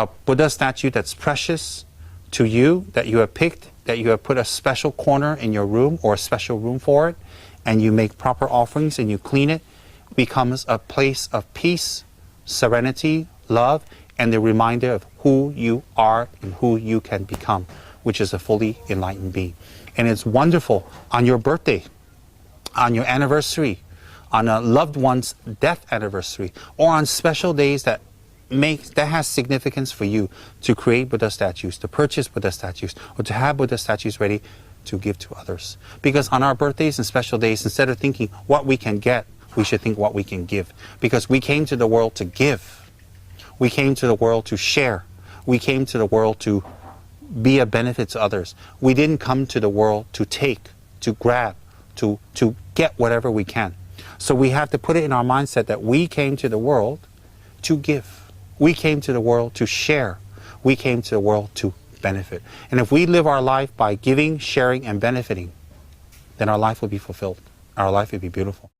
a Buddha statue that's precious to you, that you have picked, that you have put a special corner in your room or a special room for it, and you make proper offerings and you clean it, becomes a place of peace, serenity, love, and the reminder of who you are and who you can become, which is a fully enlightened being. And it's wonderful on your birthday, on your anniversary, on a loved one's death anniversary, or on special days that has significance for you, to create Buddha statues, to purchase Buddha statues, or to have Buddha statues ready to give to others. Because on our birthdays and special days, instead of thinking what we can get, we should think what we can give. Because we came to the world to give. We came to the world to share. We came to the world to be a benefit to others. We didn't come to the world to take, to grab, to get whatever we can. So we have to put it in our mindset that we came to the world to give. We came to the world to share. We came to the world to benefit. And if we live our life by giving, sharing, and benefiting, then our life will be fulfilled. Our life will be beautiful.